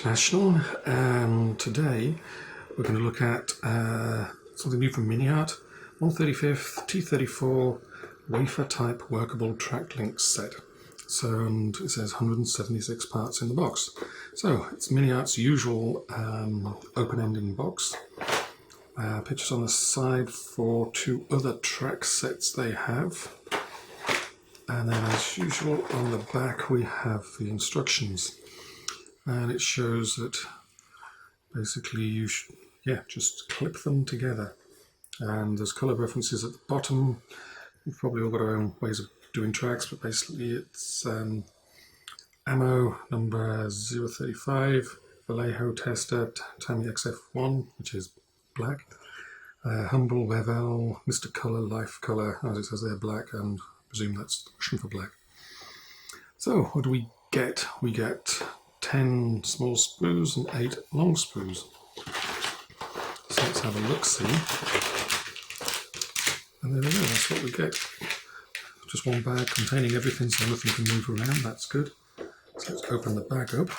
International, and today we're going to look at something new from MiniArt, 1/35th T-34 wafer type workable track link set. So, and it says 176 parts in the box. So it's MiniArt's usual open-ending box. Pictures on the side for two other track sets they have. And then as usual on the back we have the instructions. And it shows that basically you should, just clip them together. And there's colour references at the bottom. You've probably all got our own ways of doing tracks, but basically it's ammo number 035, Vallejo tester, Tamiya XF1, which is black, Humble, Bevel, Mr. Colour, Life Colour, as it says there, black, and I presume that's Russian for black. So what do we get? We get 10 small sprues and 8 long sprues. So let's have a look-see. And there we go, that's what we get. Just one bag containing everything so nothing can move around, that's good. So let's open the bag up.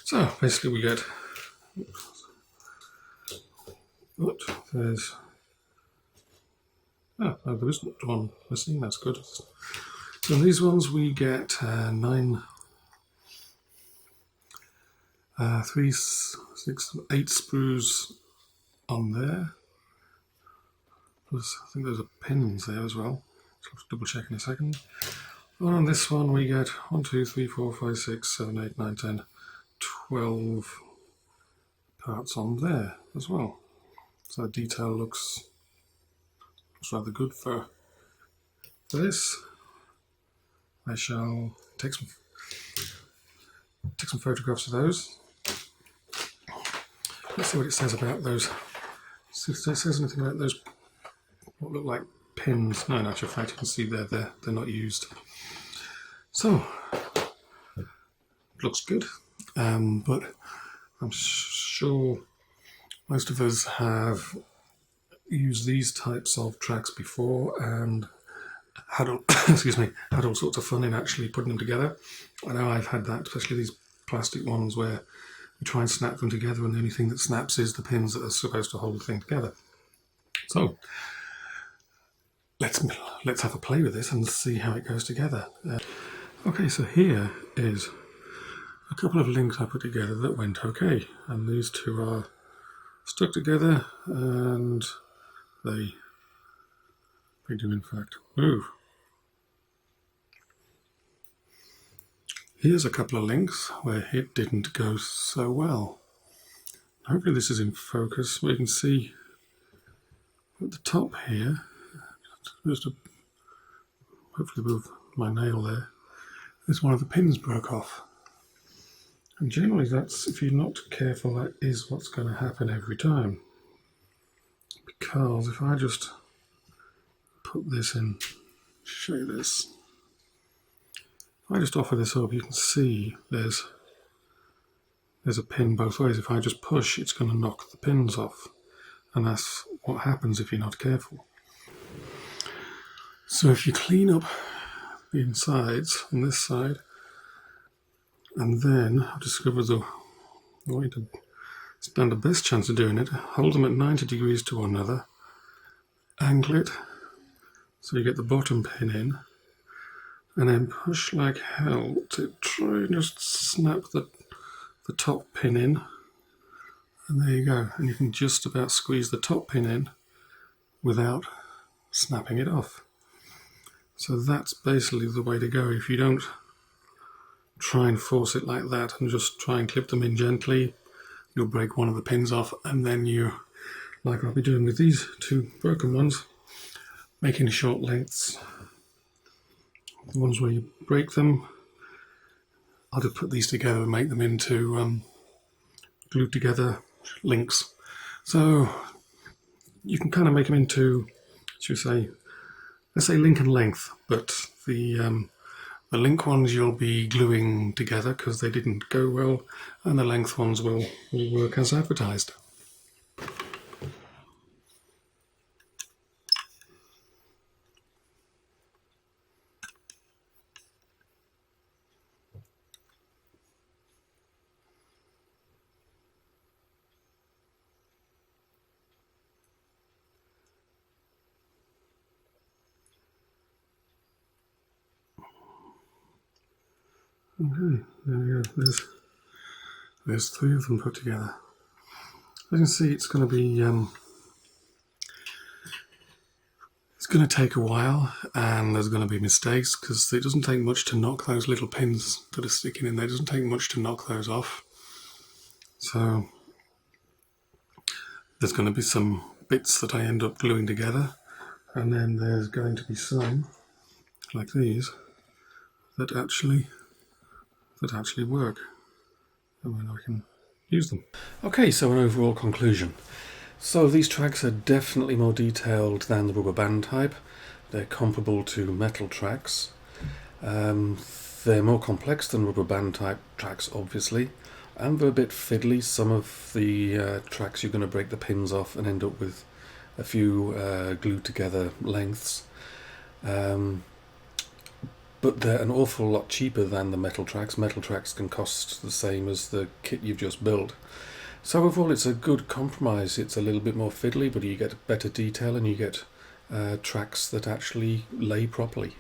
So basically we get, there isn't one missing, that's good. So in these ones we get 9, 3, 6, 8 sprues on there. Plus I think there's a pins there as well, so I'll have to double check in a second. On this one we get 1, 2, 3, 4, 5, 6, 7, 8, 9, 10, 12 parts on there as well. So the detail looks rather good for this. I shall take some photographs of those. Let's see what it says about those. See if it says anything about those what look like pins. No, in actual fact you can see they're not used. So looks good. But I'm sure most of us have used these types of tracks before and had all, had all sorts of fun in actually putting them together. I know I've had that, especially these plastic ones where you try and snap them together and the only thing that snaps is the pins that are supposed to hold the thing together. So let's have a play with this and see how it goes together. Okay, so here is a couple of links I put together that went okay, and these two are stuck together and they do in fact move. Here's a couple of links where it didn't go so well. Hopefully this is in focus. We can see at the top here, just hopefully above my nail there, is one of the pins broke off. And generally that's, if you're not careful, that is what's going to happen every time. Because if I just put this in, show you this. If I just offer this up, you can see there's a pin both ways. If I just push, it's going to knock the pins off. And that's what happens if you're not careful. So if you clean up the insides on this side, and then I've discovered the way to stand the best chance of doing it, hold them at 90 degrees to one another, angle it so you get the bottom pin in, and then push like hell to try and just snap the top pin in, and there you go, and you can just about squeeze the top pin in without snapping it off. So that's basically the way to go. If you don't try and force it like that and just try and clip them in gently, you'll break one of the pins off, and then you, like I'll be doing with these two broken ones, making short lengths. The ones where you break them, I'll just put these together and make them into glued together links. So you can kind of make them into, should we say, let's say link and length, but the link ones you'll be gluing together because they didn't go well, and the length ones will work as advertised. Okay, there we go. There's 3 of them put together. As you can see, it's going to be it's going to take a while, and there's going to be mistakes because it doesn't take much to knock those little pins that are sticking in there. It doesn't take much to knock those off. So there's going to be some bits that I end up gluing together, and then there's going to be some like these that actually work, and then I can use them. Okay, so an overall conclusion. So these tracks are definitely more detailed than the rubber band type. They're comparable to metal tracks. They're more complex than rubber band type tracks, obviously, and they're a bit fiddly. Some of the tracks you're going to break the pins off and end up with a few glued together lengths. But they're an awful lot cheaper than the metal tracks. Metal tracks can cost the same as the kit you've just built. So overall it's a good compromise. It's a little bit more fiddly, but you get better detail and you get tracks that actually lay properly.